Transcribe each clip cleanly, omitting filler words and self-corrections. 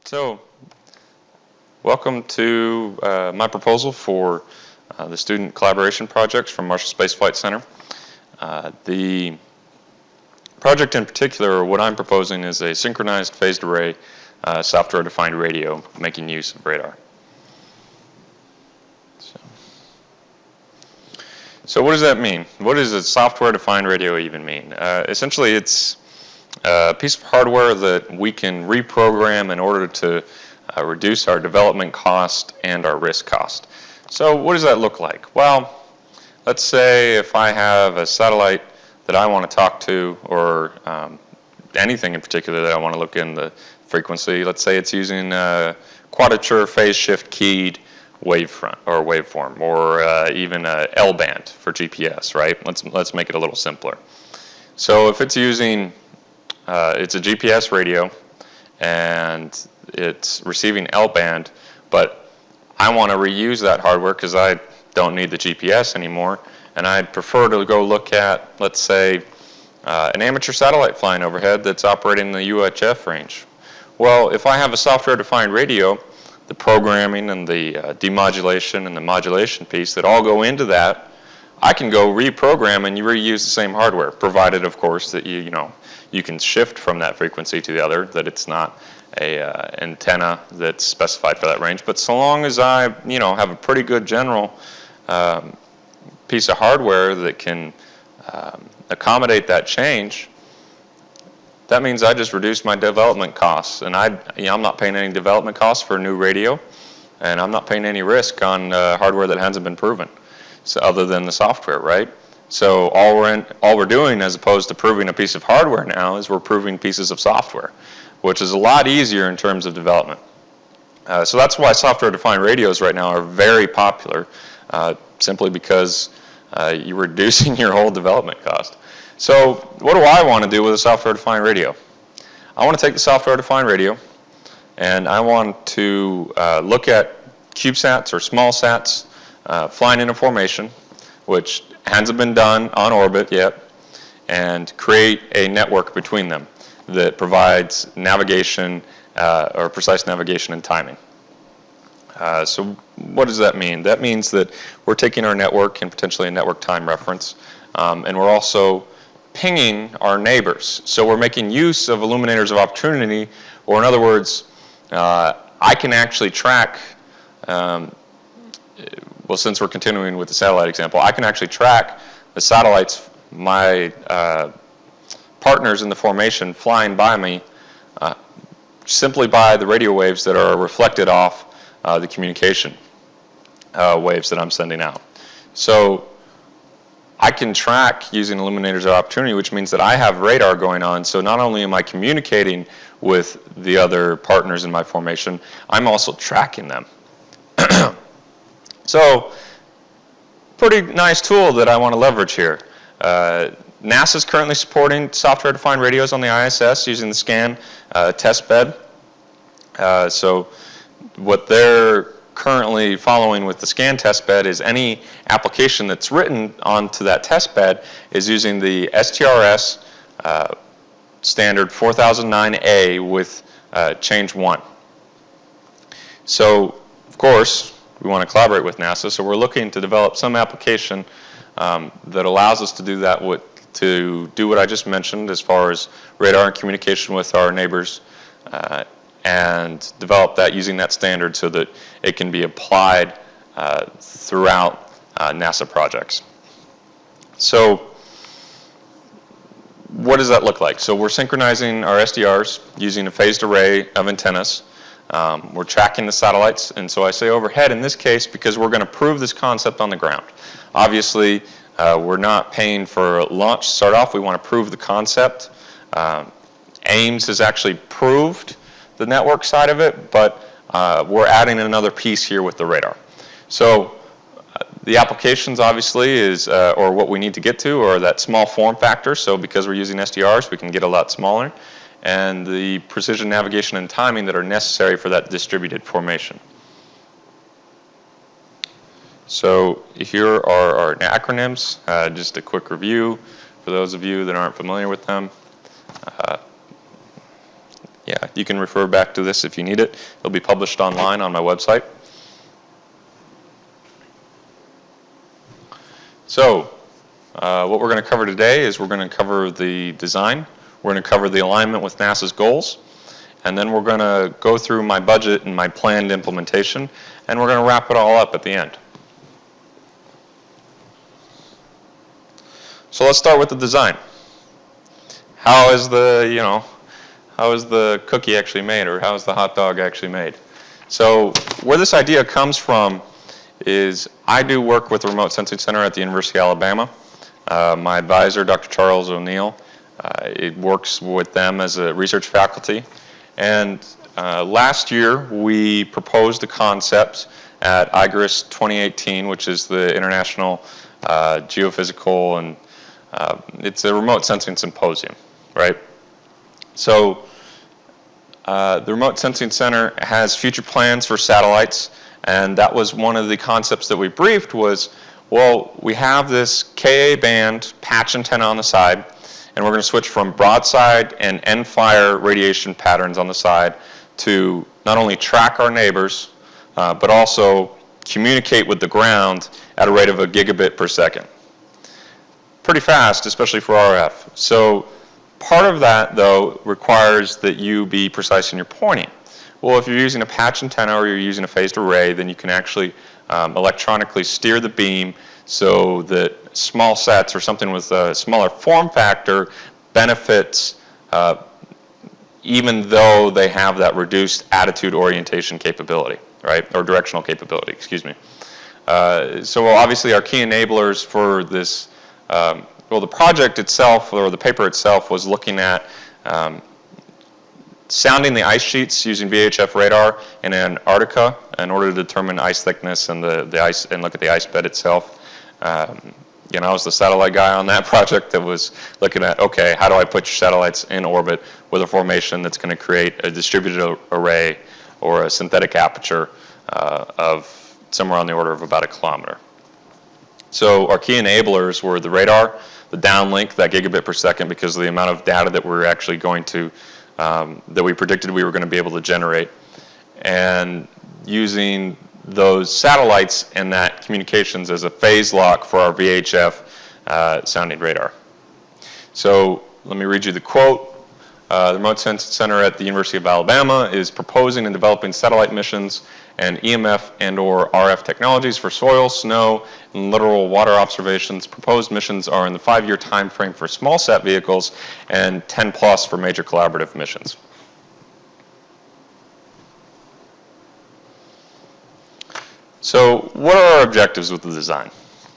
So, welcome to my proposal for the student collaboration projects from Marshall Space Flight Center. The project in particular, what I'm proposing is a synchronized phased array software-defined radio making use of radar. So what does that mean? What does a software-defined radio even mean? Essentially, it's a piece of hardware that we can reprogram in order to reduce our development cost and our risk cost. So what does that look like? Well, let's say if I have a satellite that I want to talk to, or anything in particular that I want to look in the frequency. Let's say it's using a quadrature phase shift keyed waveform, or even a L-band for GPS, right? Let's make it a little simpler. So if it's using, it's a GPS radio, and it's receiving L-band, but I want to reuse that hardware because I don't need the GPS anymore, and I'd prefer to go look at, let's say, an amateur satellite flying overhead that's operating in the UHF range. Well, if I have a software-defined radio, the programming and the demodulation and the modulation piece that all go into that, I can go reprogram and reuse the same hardware, provided, of course, that you can shift from that frequency to the other, that it's not a antenna that's specified for that range. But so long as I have a pretty good general piece of hardware that can accommodate that change, that means I just reduce my development costs, and I'm not paying any development costs for a new radio, and I'm not paying any risk on hardware that hasn't been proven, so other than the software, right? So all we're doing, as opposed to proving a piece of hardware now, is we're proving pieces of software, which is a lot easier in terms of development. So that's why software-defined radios right now are very popular, simply because you're reducing your whole development cost. So what do I want to do with a software-defined radio? I want to take the software-defined radio, and I want to look at CubeSats or small sats flying in a formation, which hasn't been done on orbit yet, and create a network between them that provides navigation or precise navigation and timing. So what does that mean? That means that we're taking our network and potentially a network time reference, and we're also pinging our neighbors. So we're making use of illuminators of opportunity, or in other words, I can actually track, well, since we're continuing with the satellite example, I can actually track the satellites, my partners in the formation flying by me, simply by the radio waves that are reflected off the communication waves that I'm sending out. So I can track using illuminators of opportunity, which means that I have radar going on. So not only am I communicating with the other partners in my formation, I'm also tracking them. So pretty nice tool that I want to leverage here. NASA is currently supporting software-defined radios on the ISS using the SCAN test bed. So what they're currently following with the SCAN test bed is any application that's written onto that test bed is using the STRS standard 4009A with change 1. So, of course, we want to collaborate with NASA, so we're looking to develop some application that allows us to do that, to do what I just mentioned as far as radar and communication with our neighbors, and develop that using that standard so that it can be applied throughout NASA projects. So what does that look like? So we're synchronizing our SDRs using a phased array of antennas. We're tracking the satellites, and so I say overhead in this case because we're going to prove this concept on the ground. Obviously, we're not paying for launch to start off. We want to prove the concept. Ames has actually proved the network side of it, but we're adding another piece here with the radar. So the applications obviously is, or what we need to get to, are that small form factor. So because we're using SDRs, we can get a lot smaller, and the precision navigation and timing that are necessary for that distributed formation. So here are our acronyms, just a quick review for those of you that aren't familiar with them. you can refer back to this if you need it. It'll be published online on my website. So, what we're going to cover today is we're going to cover the design, we're going to cover the alignment with NASA's goals, and then we're going to go through my budget and my planned implementation, and we're going to wrap it all up at the end. So let's start with the design. How is the, how is the cookie actually made, or how is the hot dog actually made? So where this idea comes from is I do work with the Remote Sensing Center at the University of Alabama. My advisor, Dr. Charles O'Neill, it works with them as a research faculty. And last year we proposed a concept at IGRIS 2018, which is the International Geophysical and it's a remote sensing symposium, right? So the Remote Sensing Center has future plans for satellites, and that was one of the concepts that we briefed was, well, we have this Ka band patch antenna on the side, and we're going to switch from broadside and end fire radiation patterns on the side to not only track our neighbors, but also communicate with the ground at a rate of 1 gigabit per second. Pretty fast, especially for RF. So part of that, though, requires that you be precise in your pointing. Well, if you're using a patch antenna or you're using a phased array, then you can actually electronically steer the beam so that small sets or something with a smaller form factor benefits even though they have that reduced attitude orientation capability, right? Or directional capability, excuse me. So obviously our key enablers for this, well, the project itself or the paper itself was looking at sounding the ice sheets using VHF radar in Antarctica in order to determine ice thickness and the ice and look at the ice bed itself. I was the satellite guy on that project that was looking at, okay, how do I put your satellites in orbit with a formation that's going to create a distributed array or a synthetic aperture of somewhere on the order of about 1 kilometer. So our key enablers were the radar, the downlink, that gigabit per second, because of the amount of data that we're actually going to, that we predicted we were going to be able to generate, and using those satellites and that communications as a phase lock for our VHF sounding radar. So let me read you the quote. The Remote Sensing Center at the University of Alabama is proposing and developing satellite missions and EMF and or RF technologies for soil, snow, and littoral water observations. Proposed missions are in the 5-year time frame for small sat vehicles and 10 plus for major collaborative missions. So what are our objectives with the design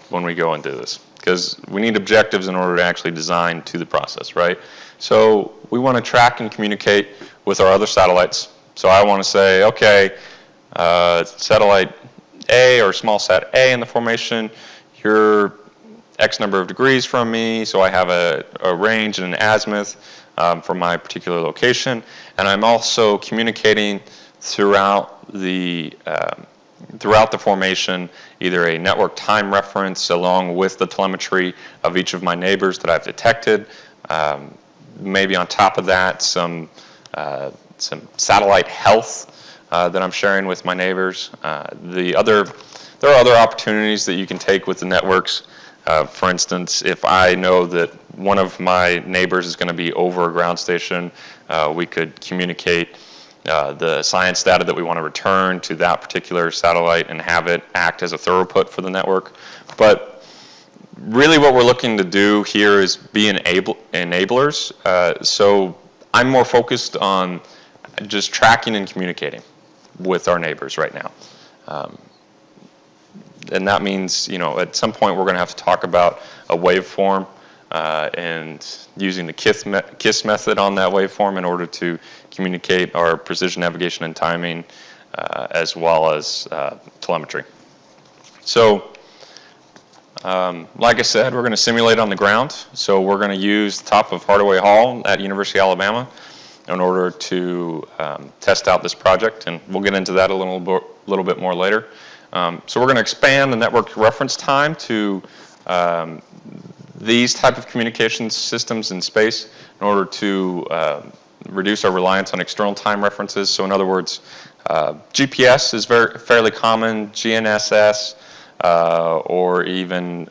when we go and do this? Because we need objectives in order to actually design to the process, right? So we want to track and communicate with our other satellites. So I want to say, okay, satellite A or small sat A in the formation, you're X number of degrees from me, so I have a range and an azimuth from my particular location. And I'm also communicating throughout the formation, either a network time reference along with the telemetry of each of my neighbors that I've detected. Maybe on top of that, some satellite health that I'm sharing with my neighbors. There are other opportunities that you can take with the networks. For instance, if I know that one of my neighbors is going to be over a ground station, we could communicate the science data that we want to return to that particular satellite and have it act as a throughput for the network. But really what we're looking to do here is be enablers. So I'm more focused on just tracking and communicating with our neighbors right now. And that means, at some point we're going to have to talk about a waveform and using the KISS method on that waveform in order to communicate our precision navigation and timing as well as telemetry. So, like I said, we're going to simulate on the ground. So we're going to use the top of Hardaway Hall at University of Alabama in order to test out this project, and we'll get into that a little bit more later. So we're going to expand the network reference time to these type of communications systems in space in order to reduce our reliance on external time references. So in other words, GPS is fairly common, GNSS, or even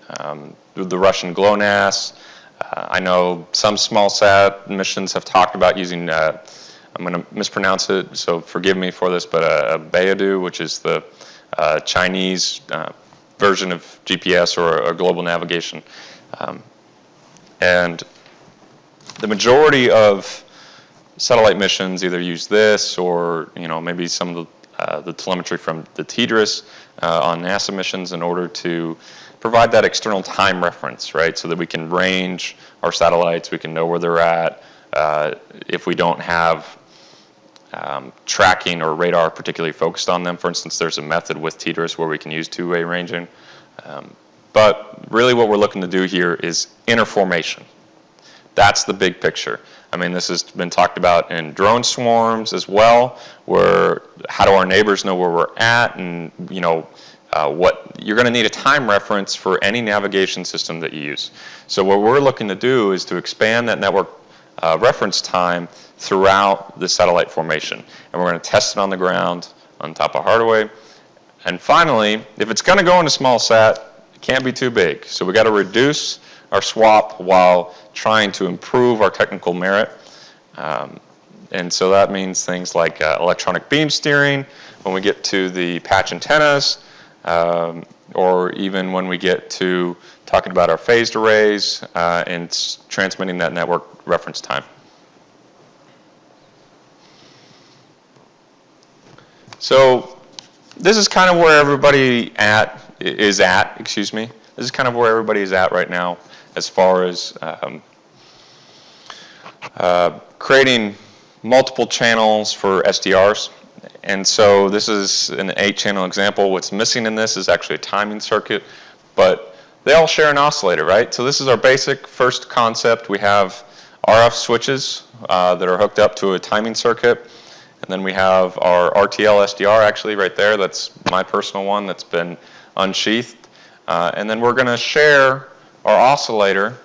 the Russian GLONASS. I know some small sat missions have talked about using, I'm going to mispronounce it, so forgive me for this, but a Beidou, which is the Chinese version of GPS or a global navigation. And the majority of satellite missions either use this or maybe some of the telemetry from the TDRS on NASA missions in order to provide that external time reference, right? So that we can range our satellites, we can know where they're at. If we don't have tracking or radar particularly focused on them, for instance, there's a method with TDRS where we can use two-way ranging. But really what we're looking to do here is interformation. That's the big picture. I mean, this has been talked about in drone swarms as well, where how do our neighbors know where we're at, and what you're going to need a time reference for any navigation system that you use. So what we're looking to do is to expand that network reference time throughout the satellite formation, and we're going to test it on the ground on top of hardware. And finally, if it's going to go into small sat, it can't be too big. So we got to reduce our swap while trying to improve our technical merit. And so that means things like electronic beam steering when we get to the patch antennas, or even when we get to talking about our phased arrays and transmitting that network reference time. So this is kind of where everybody is at. This is kind of where everybody is at right now as far as creating multiple channels for SDRs. And so this is an 8-channel example. What's missing in this is actually a timing circuit, but they all share an oscillator, right? So this is our basic first concept. We have RF switches that are hooked up to a timing circuit. And then we have our RTL SDR actually right there. That's my personal one that's been unsheathed. And then we're going to share our oscillator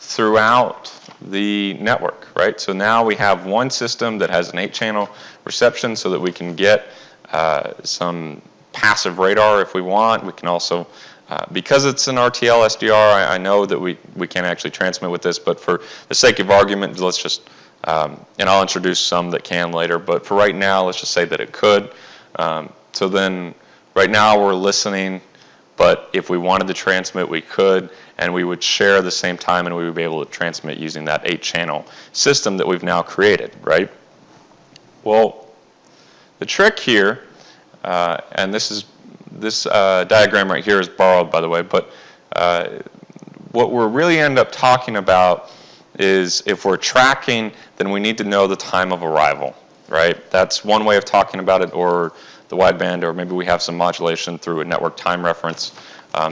throughout the network, right? So now we have one system that has an 8-channel reception so that we can get some passive radar if we want. We can also, because it's an RTL SDR, I know that we can't actually transmit with this, but for the sake of argument, let's just, and I'll introduce some that can later, but for right now, let's just say that it could. So then right now we're listening, but if we wanted to transmit, we could, and we would share the same time, and we would be able to transmit using that 8-channel system that we've now created, right? Well, the trick here, and this diagram right here is borrowed, by the way, but what we're really end up talking about is if we're tracking, then we need to know the time of arrival, right? That's one way of talking about it, or the wideband, or maybe we have some modulation through a network time reference.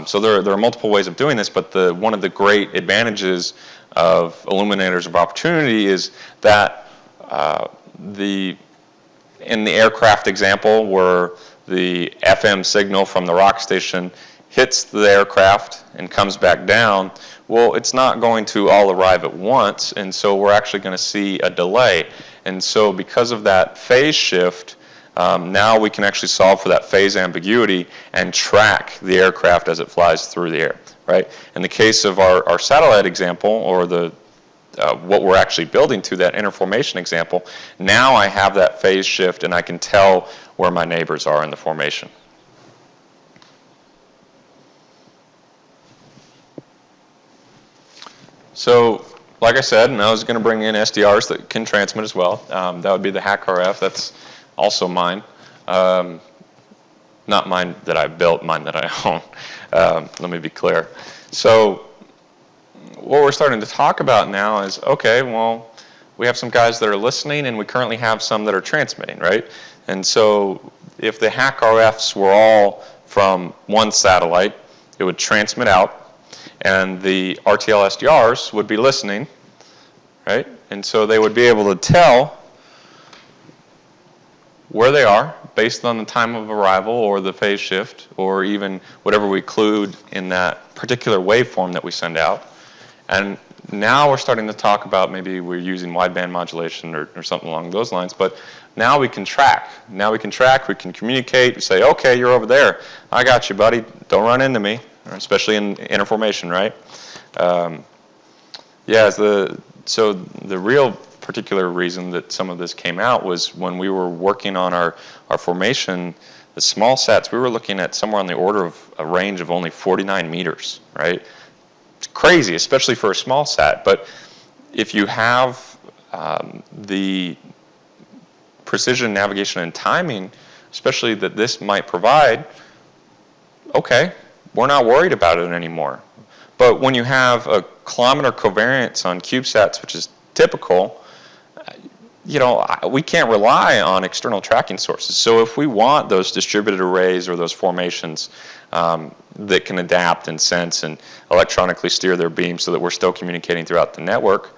So there are multiple ways of doing this, but one of the great advantages of illuminators of opportunity is that in the aircraft example where the FM signal from the rock station hits the aircraft and comes back down, well, it's not going to all arrive at once, and so we're actually going to see a delay. And so because of that phase shift, now we can actually solve for that phase ambiguity and track the aircraft as it flies through the air, right? In the case of our satellite example, or what we're actually building to, that interformation example, now I have that phase shift and I can tell where my neighbors are in the formation. So, like I said, and I was going to bring in SDRs that can transmit as well. That would be the hack RF. That's also mine. Not mine that I built, mine that I own. Let me be clear. So what we're starting to talk about now is, okay, well, we have some guys that are listening, and we currently have some that are transmitting, right? And so if the hack RFs were all from one satellite, it would transmit out, and the RTL SDRs would be listening, right? And so they would be able to tell where they are based on the time of arrival or the phase shift, or even whatever we include in that particular waveform that we send out. And now we're starting to talk about maybe we're using wideband modulation or something along those lines, but now we can track. Now we can track, we can communicate, we say, okay, you're over there. I got you, buddy. Don't run into me, especially in interformation, right? So the real particular reason that some of this came out was when we were working on our formation, the small sats, we were looking at somewhere on the order of a range of only 49 meters, right? It's crazy, especially for a small sat, but if you have the precision, navigation, and timing, especially that this might provide, okay, we're not worried about it anymore. But when you have a kilometer covariance on CubeSats, which is typical, we can't rely on external tracking sources. So if we want those distributed arrays or those formations that can adapt and sense and electronically steer their beams so that we're still communicating throughout the network,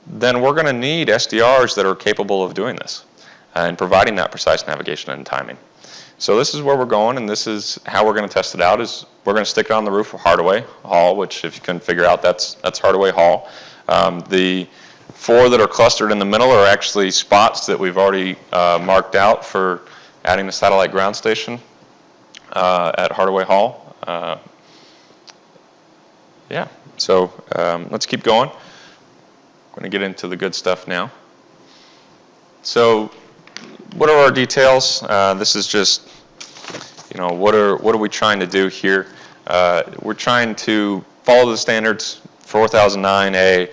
then we're going to need SDRs that are capable of doing this and providing that precise navigation and timing. So this is where we're going, and this is how we're going to test it out. Is we're going to stick it on the roof of Hardaway Hall, which if you couldn't figure out, that's Hardaway Hall. The 4 that are clustered in the middle are actually spots that we've already marked out for adding a satellite ground station at Hardaway Hall. So let's keep going. I'm going to get into the good stuff now. So what are our details? This is just, what are we trying to do here? We're trying to follow the standards 4009A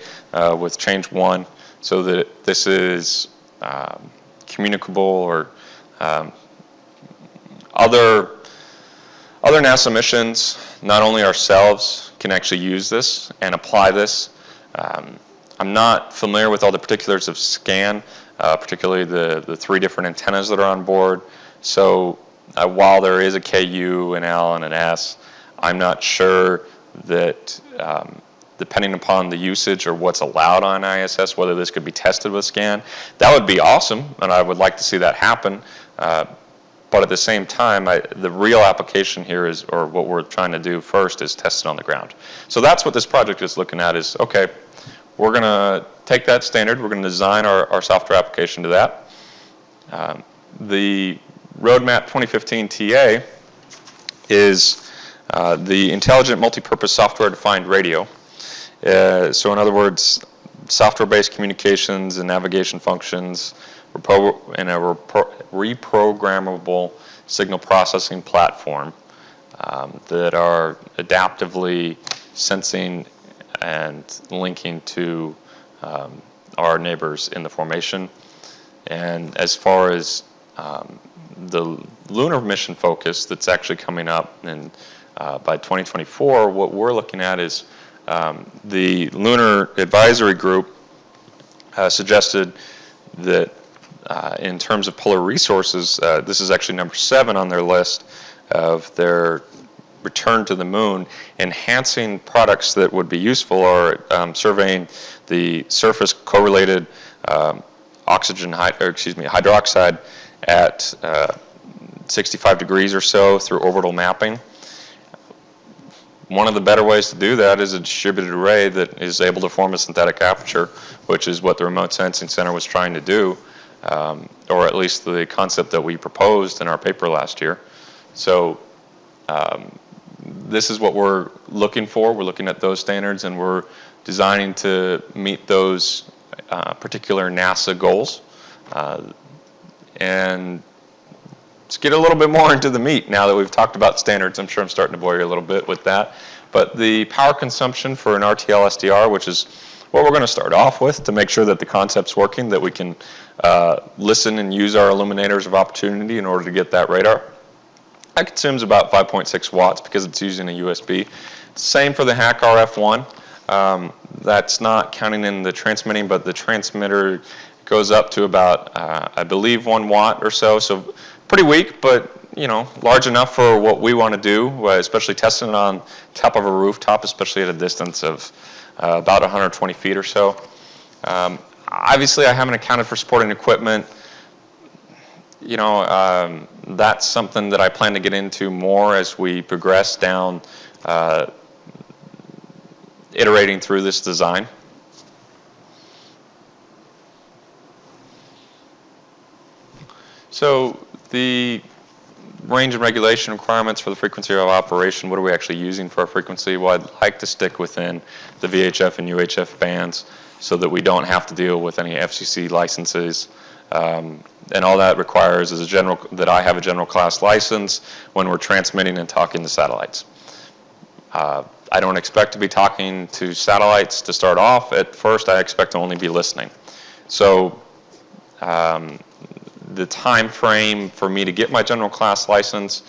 with change 1 so that this is communicable, or other NASA missions, not only ourselves, can actually use this and apply this. I'm not familiar with all the particulars of SCAN, particularly the 3 different antennas that are on board. So while there is a KU, an L, and an S, I'm not sure that depending upon the usage or what's allowed on ISS, whether this could be tested with SCAN. That would be awesome, and I would like to see that happen. But at the same time, the real application here is, or what we're trying to do first, is test it on the ground. So that's what this project is looking at is, okay, we're going to take that standard, we're going to design our software application to that. The Roadmap 2015 TA is the Intelligent Multipurpose Software-Defined Radio. So in other words, software-based communications and navigation functions in a reprogrammable signal processing platform that are adaptively sensing and linking to our neighbors in the formation. And as far as the lunar mission focus that's actually coming up by 2024, what we're looking at is the Lunar Advisory Group suggested that in terms of polar resources, this is actually number 7 on their list of their return to the moon, enhancing products that would be useful are surveying the surface correlated hydroxide at 65 degrees or so through orbital mapping. One of the better ways to do that is a distributed array that is able to form a synthetic aperture, which is what the Remote Sensing Center was trying to do, or at least the concept that we proposed in our paper last year. So this is what we're looking for. We're looking at those standards, and we're designing to meet those particular NASA goals. And let's get a little bit more into the meat now that we've talked about standards. I'm sure I'm starting to bore you a little bit with that. But the power consumption for an RTL SDR, which is what we're going to start off with to make sure that the concept's working, that we can listen and use our illuminators of opportunity in order to get that radar. That consumes about 5.6 watts because it's using a USB. Same for the HAC RF1. That's not counting in the transmitting, but the transmitter goes up to about, I believe, 1 watt or so. So pretty weak, but large enough for what we want to do, especially testing it on top of a rooftop, especially at a distance of about 120 feet or so. Obviously, I haven't accounted for supporting equipment. That's something that I plan to get into more as we progress down iterating through this design. So the range and regulation requirements for the frequency of operation, what are we actually using for our frequency? Well, I'd like to stick within the VHF and UHF bands so that we don't have to deal with any FCC licenses. And all that requires is that I have a general class license when we're transmitting and talking to satellites. I don't expect to be talking to satellites to start off. At first, I expect to only be listening. So the time frame for me to get my general class license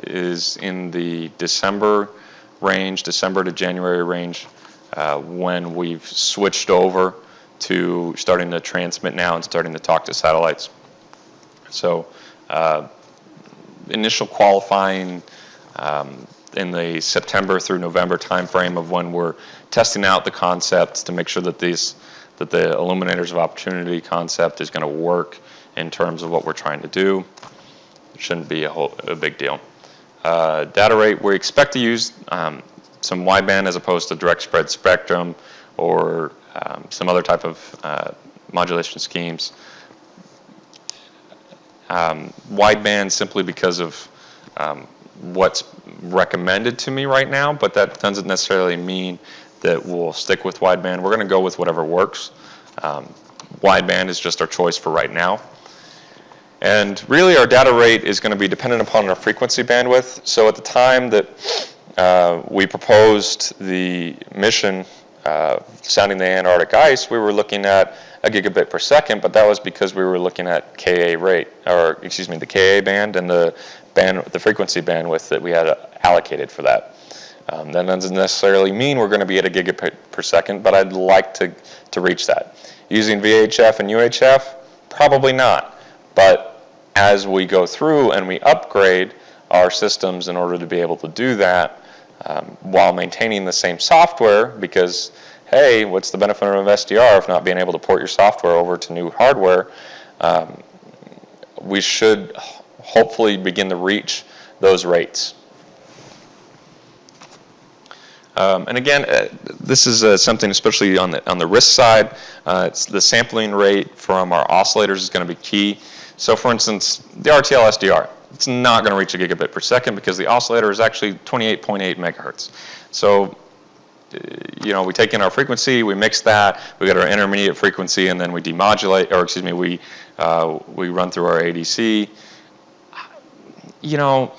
is in the December range, December to January range, when we've switched over to starting to transmit now and starting to talk to satellites. So initial qualifying in the September through November timeframe of when we're testing out the concepts to make sure that the Illuminators of Opportunity concept is going to work in terms of what we're trying to do. It shouldn't be a big deal. Data rate, we expect to use some wideband as opposed to direct spread spectrum or some other type of modulation schemes. Wideband simply because of what's recommended to me right now, but that doesn't necessarily mean that we'll stick with wideband. We're going to go with whatever works. Wideband is just our choice for right now. And really our data rate is going to be dependent upon our frequency bandwidth. So at the time that we proposed the mission sounding the Antarctic ice, we were looking at a gigabit per second, but that was because we were looking at Ka rate, or excuse me, the Ka band and the frequency bandwidth that we had allocated for that. That doesn't necessarily mean we're going to be at a gigabit per second, but I'd like to reach that. Using VHF and UHF, probably not. But as we go through and we upgrade our systems in order to be able to do that, while maintaining the same software, because hey, what's the benefit of SDR if not being able to port your software over to new hardware? We should hopefully begin to reach those rates. And again, this is something especially on the risk side. It's the sampling rate from our oscillators is going to be key. So for instance, the RTL SDR, it's not going to reach a gigabit per second because the oscillator is actually 28.8 megahertz. So we take in our frequency, we mix that, we get our intermediate frequency, and then we demodulate, or excuse me, we run through our ADC. You're not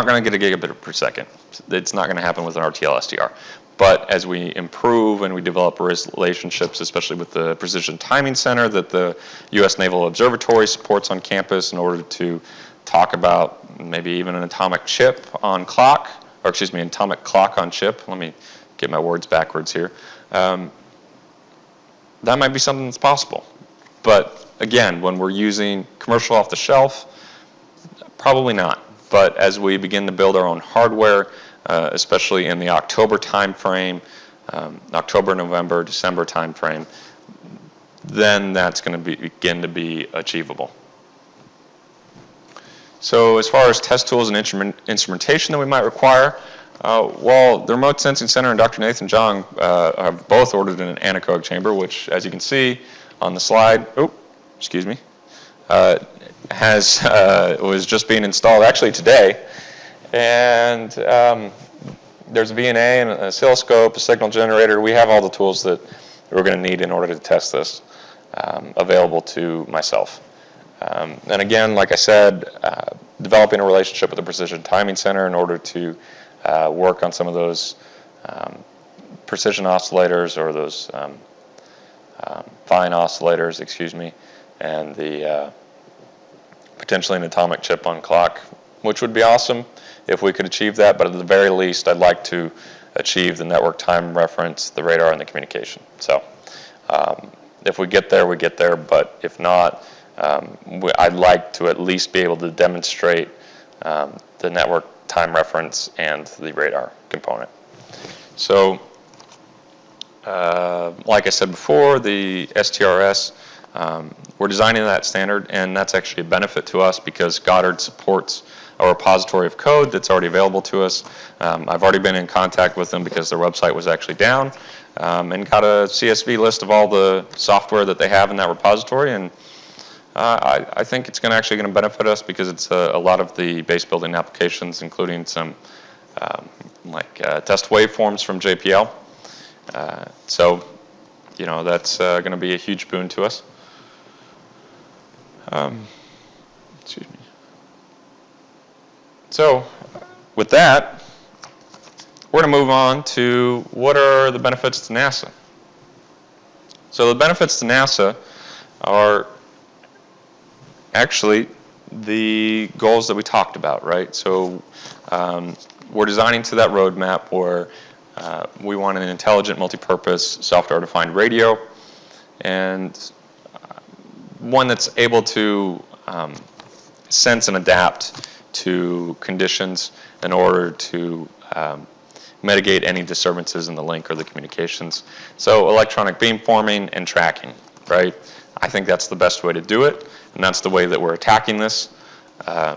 going to get a gigabit per second. It's not going to happen with an RTL SDR. But as we improve and we develop relationships, especially with the Precision Timing Center that the U.S. Naval Observatory supports on campus in order to talk about maybe even an atomic chip on clock, or excuse me, an atomic clock on chip. Let me get my words backwards here. That might be something that's possible. But again, when we're using commercial off the shelf, probably not. But as we begin to build our own hardware, especially in the October timeframe, October, November, December timeframe, then that's going to begin to be achievable. So as far as test tools and instrumentation that we might require, well, the Remote Sensing Center and Dr. Nathan Zhang have both ordered an anechoic chamber, which, as you can see on the slide, was just being installed actually today. And there's a VNA and an oscilloscope, a signal generator. We have all the tools that we're going to need in order to test this available to myself. And again, like I said, developing a relationship with the Precision Timing Center in order to work on some of those precision oscillators or those fine oscillators, and the potentially an atomic chip on clock, which would be awesome if we could achieve that, but at the very least, I'd like to achieve the network time reference, the radar, and the communication. So if we get there, we get there, but if not, I'd like to at least be able to demonstrate the network time reference and the radar component. So like I said before, the STRS, we're designing that standard, and that's actually a benefit to us because Goddard supports a repository of code that's already available to us. I've already been in contact with them because their website was actually down, and got a CSV list of all the software that they have in that repository. And I think it's actually going to benefit us because it's a lot of the base building applications, including some test waveforms from JPL. So, that's going to be a huge boon to us. Excuse me. So, with that, we're going to move on to what are the benefits to NASA. So the benefits to NASA are actually the goals that we talked about, right? So we're designing to that roadmap where we want an intelligent, multi-purpose, software-defined radio, and one that's able to sense and adapt to conditions in order to mitigate any disturbances in the link or the communications. So electronic beamforming and tracking, right? I think that's the best way to do it, and that's the way that we're attacking this. We're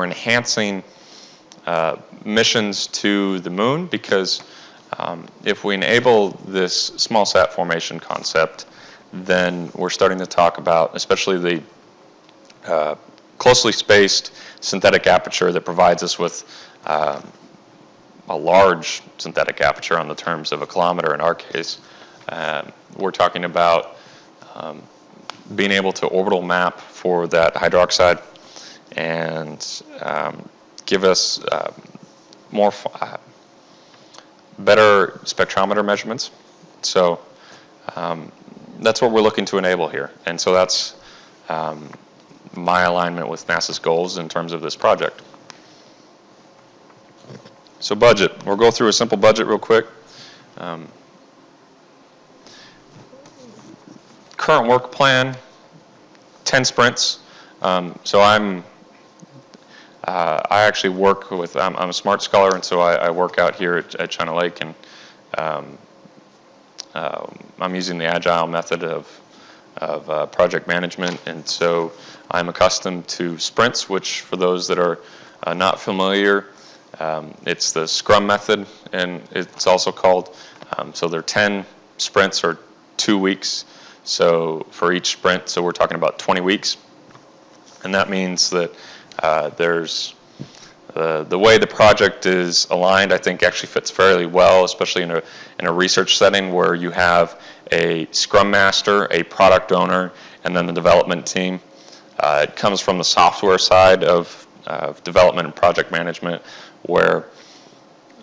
enhancing missions to the moon because if we enable this small sat formation concept, then we're starting to talk about, especially the closely spaced synthetic aperture that provides us with a large synthetic aperture on the terms of a kilometer in our case. We're talking about being able to orbital map for that hydroxide and give us better spectrometer measurements. So that's what we're looking to enable here. And so that's my alignment with NASA's goals in terms of this project. So budget. We'll go through a simple budget real quick. Current work plan, 10 sprints. So I actually work with, I'm a SMART scholar, and so I work out here at China Lake, and I'm using the agile method of project management, and so I'm accustomed to sprints, which for those that are not familiar, it's the Scrum method, and it's also called, so there are 10 sprints or 2 weeks, so for each sprint, so we're talking about 20 weeks, and that means that there's the way the project is aligned, I think actually fits fairly well, especially in a research setting where you have a Scrum Master, a product owner, and then the development team. It comes from the software side of development and project management, where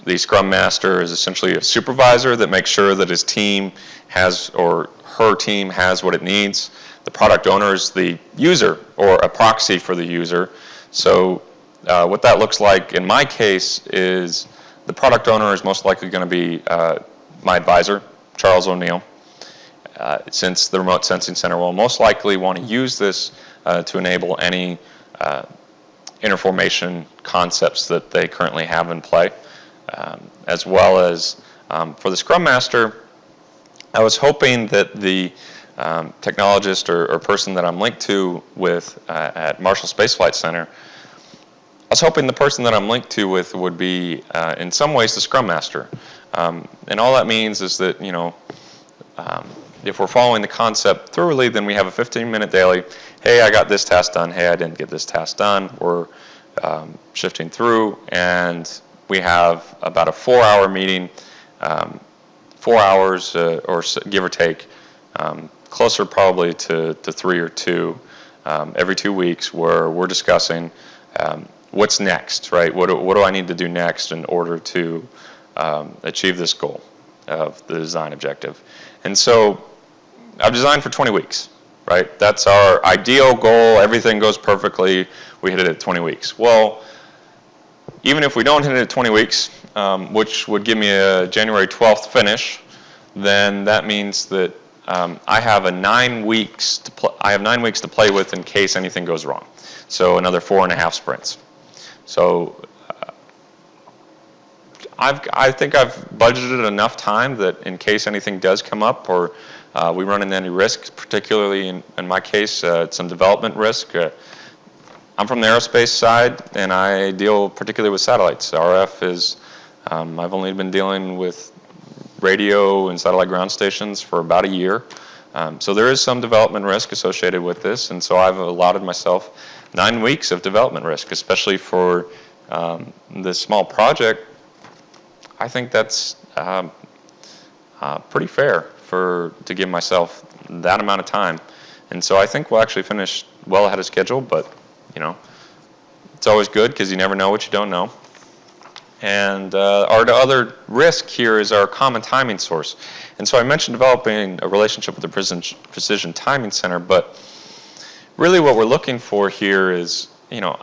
the Scrum Master is essentially a supervisor that makes sure that his team has, or her team has, what it needs. The product owner is the user, or a proxy for the user. So what that looks like in my case is the product owner is most likely going to be my advisor, Charles O'Neill, since the Remote Sensing Center will most likely want to use this to enable any interformation concepts that they currently have in play, as well as for the Scrum Master, I was hoping that the technologist or person that I'm linked to with at Marshall Space Flight Center, I was hoping the person that I'm linked to with would be in some ways the Scrum Master. And all that means is that, if we're following the concept thoroughly, then we have a 15-minute daily, hey, I got this task done, hey, I didn't get this task done. We're shifting through, and we have about a 4-hour meeting, 4 hours or give or take, closer probably to 3 or 2 every 2 weeks, where we're discussing what's next, right? What do I need to do next in order to achieve this goal of the design objective? And so I've designed for 20 weeks, right? That's our ideal goal. Everything goes perfectly. We hit it at 20 weeks. Well, even if we don't hit it at 20 weeks, which would give me a January 12th finish, then that means that I have 9 weeks to play with in case anything goes wrong. So another 4.5 sprints. So I think I've budgeted enough time that in case anything does come up, or we run into any risk, particularly in my case, some development risk. I'm from the aerospace side, and I deal particularly with satellites. RF is, I've only been dealing with radio and satellite ground stations for about a year. So there is some development risk associated with this, and so I've allotted myself 9 weeks of development risk, especially for this small project. I think that's pretty fair to give myself that amount of time. And so I think we'll actually finish well ahead of schedule, but you know, it's always good because you never know what you don't know. And our other risk here is our common timing source. And so I mentioned developing a relationship with the Precision Timing Center, but really what we're looking for here is, you know,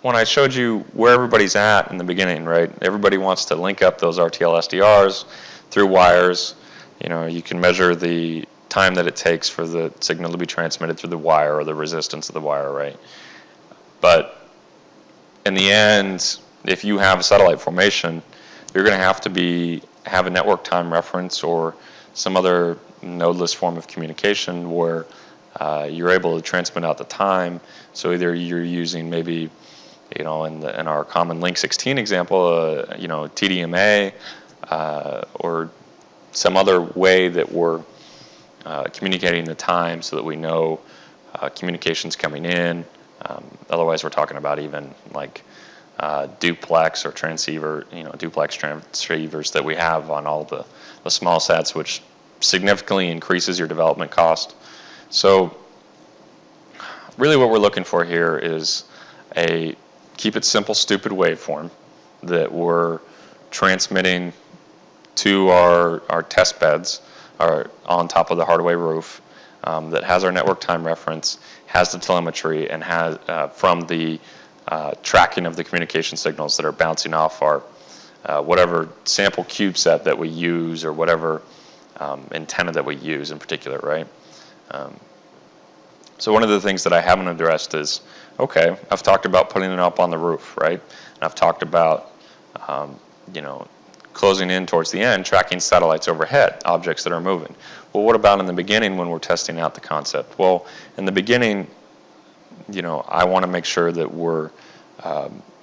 when I showed you where everybody's at in the beginning, right? Everybody wants to link up those RTL SDRs through wires. You know, you can measure the time that it takes for the signal to be transmitted through the wire or the resistance of the wire, right? But in the end, if you have a satellite formation, you're going to have to have a network time reference or some other nodeless form of communication where you're able to transmit out the time. So either you're using maybe, you know, in our common Link 16 example, you know, TDMA or some other way that we're communicating the time so that we know communications coming in. Otherwise, we're talking about even like duplex or transceiver, you know, duplex transceivers that we have on all the small sats, which significantly increases your development cost. So really what we're looking for here is a keep it simple, stupid waveform that we're transmitting to our test beds on top of the hardware roof that has our network time reference, has the telemetry, and has from the tracking of the communication signals that are bouncing off our whatever sample CubeSat that we use or whatever antenna that we use in particular, right? So one of the things that I haven't addressed is, okay, I've talked about putting it up on the roof, right? And I've talked about, you know, closing in towards the end, tracking satellites overhead, objects that are moving. Well, what about in the beginning when we're testing out the concept? Well, in the beginning, you know, I want to make sure that we're,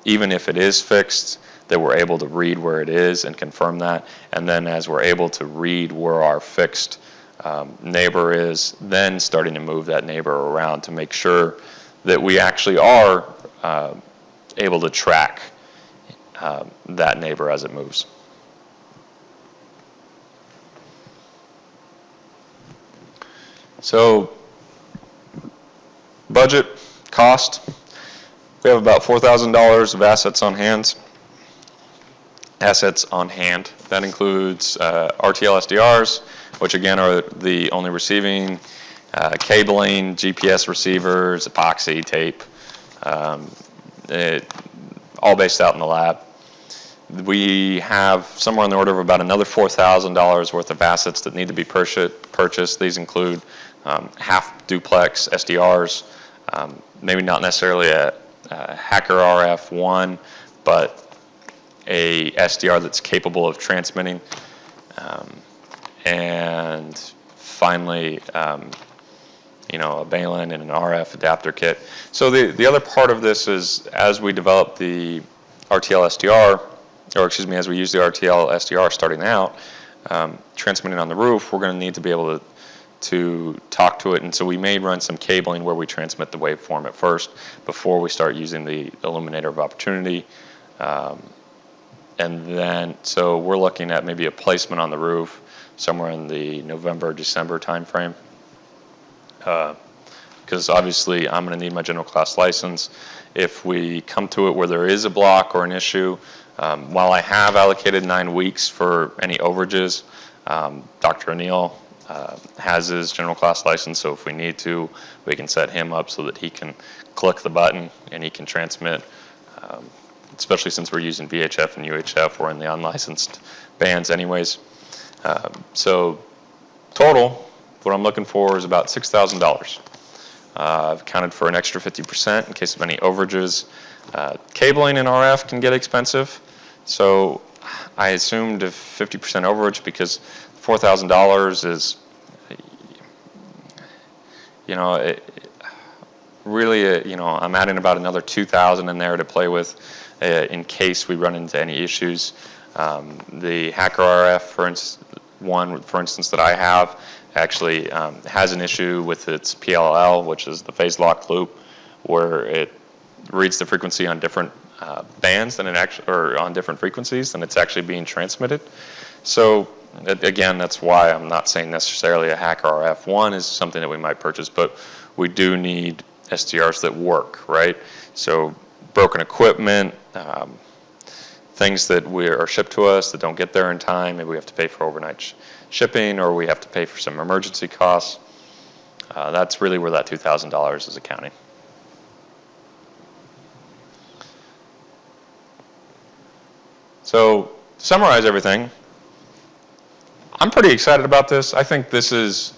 even if it is fixed, that we're able to read where it is and confirm that. And then as we're able to read where our fixed neighbor is, then starting to move that neighbor around to make sure that we actually are able to track that neighbor as it moves. So budget, cost, we have about $4,000 of assets on hand. That includes RTL SDRs, which again are the only receiving, cabling, GPS receivers, epoxy, tape, all based out in the lab. We have somewhere on the order of about another $4,000 worth of assets that need to be purchased. These include half duplex SDRs, maybe not necessarily a Hacker RF1, but a SDR that's capable of transmitting. And finally, you know, a Balun and an RF adapter kit. So the other part of this is as we develop the RTL SDR, or excuse me, as we use the RTL SDR starting out, transmitting on the roof, we're going to need to be able to talk to it, and so we may run some cabling where we transmit the waveform at first before we start using the illuminator of opportunity. And then, so we're looking at maybe a placement on the roof somewhere in the November, December timeframe. Because obviously I'm going to need my general class license. If we come to it where there is a block or an issue, while I have allocated 9 weeks for any overages, Dr. O'Neill has his general class license, so if we need to, we can set him up so that he can click the button and he can transmit. Especially since we're using VHF and UHF, we're in the unlicensed bands anyways. So total, what I'm looking for is about $6,000. I've accounted for an extra 50% in case of any overages. Cabling in RF can get expensive, so I assumed a 50% overage because $4,000 is you know, really, you know, I'm adding about another 2,000 in there to play with in case we run into any issues. The Hacker RF, for instance, that I have actually has an issue with its PLL, which is the phase lock loop, where it reads the frequency on different bands than it actually, or on different frequencies than it's actually being transmitted. So again, that's why I'm not saying necessarily a Hacker RF1 is something that we might purchase, but we do need SDRs that work, right? So broken equipment, things that are shipped to us that don't get there in time, maybe we have to pay for overnight shipping, or we have to pay for some emergency costs. That's really where that $2,000 is accounting. So to summarize everything, I'm pretty excited about this. I think this is,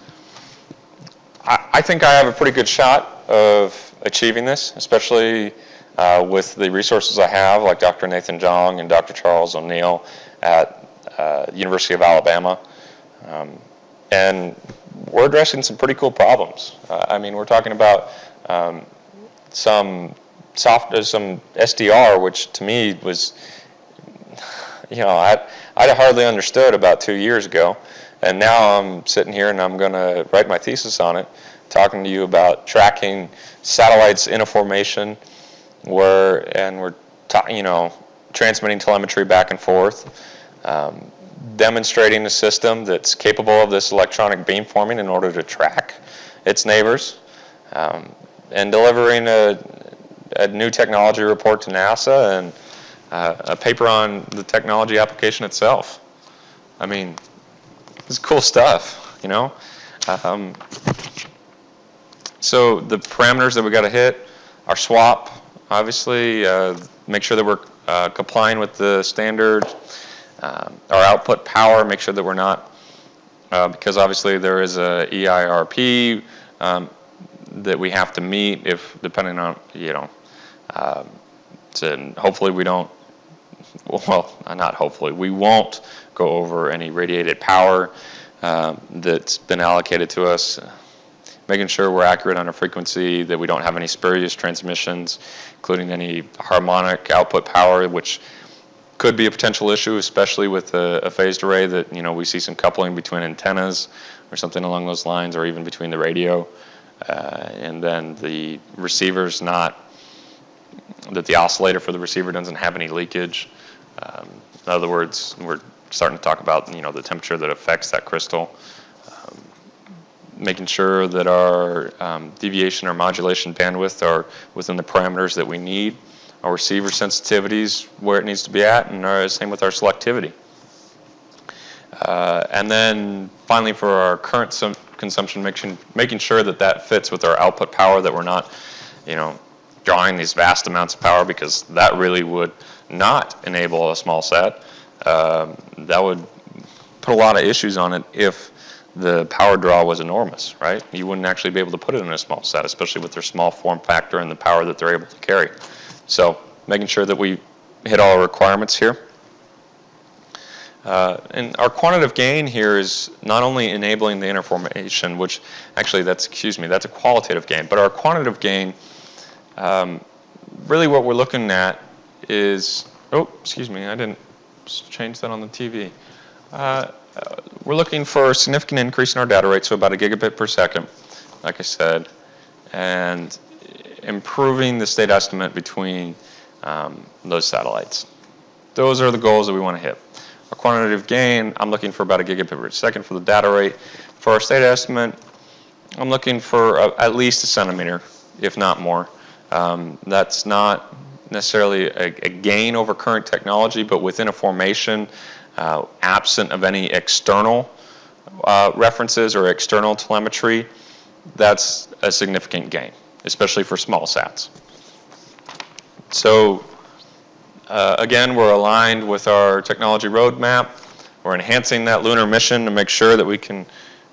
I think I have a pretty good shot of achieving this, especially with the resources I have, like Dr. Nathan Jong and Dr. Charles O'Neill at University of Alabama. And we're addressing some pretty cool problems. I mean, we're talking about some SDR, which to me was, you know, I'd hardly understood about 2 years ago. And now I'm sitting here and I'm going to write my thesis on it, talking to you about tracking satellites in a formation we're you know, transmitting telemetry back and forth, demonstrating a system that's capable of this electronic beamforming in order to track its neighbors, and delivering a new technology report to NASA and a paper on the technology application itself. I mean, this is cool stuff, you know. So the parameters that we got to hit are swap, obviously, make sure that we're complying with the standard. Our output power, make sure that we're not, because obviously there is a EIRP that we have to meet if, depending on, you know, and hopefully we don't, well, not hopefully, we won't go over any radiated power that's been allocated to us. Making sure we're accurate on a frequency, that we don't have any spurious transmissions, including any harmonic output power, which could be a potential issue, especially with a phased array that, you know, we see some coupling between antennas or something along those lines, or even between the radio and then the receiver's not, that the oscillator for the receiver doesn't have any leakage. In other words, we're starting to talk about, you know, the temperature that affects that crystal. Making sure that our deviation or modulation bandwidth are within the parameters that we need, our receiver sensitivities where it needs to be at, and same with our selectivity. And then finally, for our current consumption, making sure that that fits with our output power, that we're not, you know, drawing these vast amounts of power, because that really would not enable a small sat. That would put a lot of issues on it if the power draw was enormous, right? You wouldn't actually be able to put it in a small sat, especially with their small form factor and the power that they're able to carry. So making sure that we hit all our requirements here. And our quantitative gain here is not only enabling the interformation, which actually that's a qualitative gain, but our quantitative gain, really what we're looking at is, oh, excuse me, I didn't change that on the TV. We're looking for a significant increase in our data rate, so about 1 gigabit per second, like I said, and improving the state estimate between those satellites. Those are the goals that we want to hit. Our quantitative gain, I'm looking for about 1 gigabit per second for the data rate. For our state estimate, I'm looking for at least 1 centimeter, if not more. That's not necessarily a gain over current technology, but within a formation, absent of any external references or external telemetry, that's a significant gain, especially for small sats. So again, we're aligned with our technology roadmap. We're enhancing that lunar mission to make sure that we can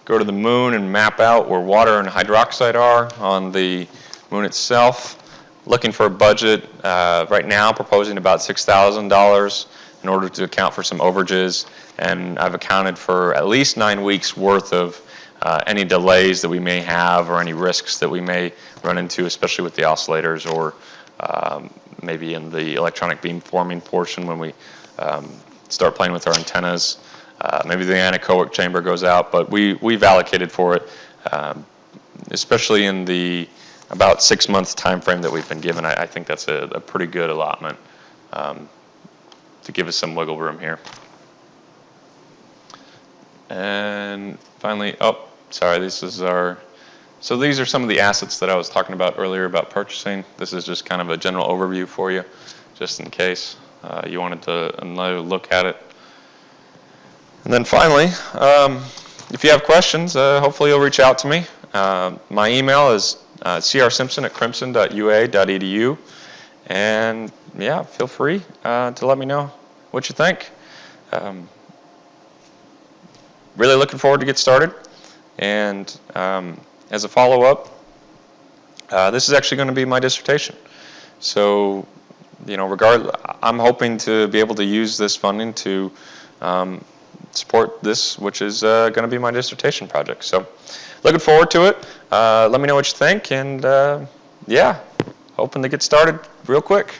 go to the moon and map out where water and hydroxide are on the moon itself. Looking for a budget right now, proposing about $6,000 in order to account for some overages, and I've accounted for at least 9 weeks worth of any delays that we may have or any risks that we may run into, especially with the oscillators or maybe in the electronic beam forming portion when we start playing with our antennas. Maybe the anechoic chamber goes out, but we've allocated for it, especially in the about 6-month time frame that we've been given. I think that's a pretty good allotment to give us some wiggle room here. And finally, oh, sorry, this is our, so these are some of the assets that I was talking about earlier about purchasing. This is just kind of a general overview for you, just in case you wanted to look at it. And then finally, if you have questions, hopefully you'll reach out to me. My email is crsimpson@crimson.ua.edu, and yeah, feel free to let me know what you think. Really looking forward to get started, and as a follow-up, this is actually going to be my dissertation. So, you know, I'm hoping to be able to use this funding to support this, which is going to be my dissertation project. So, looking forward to it. Let me know what you think, and yeah, hoping to get started real quick.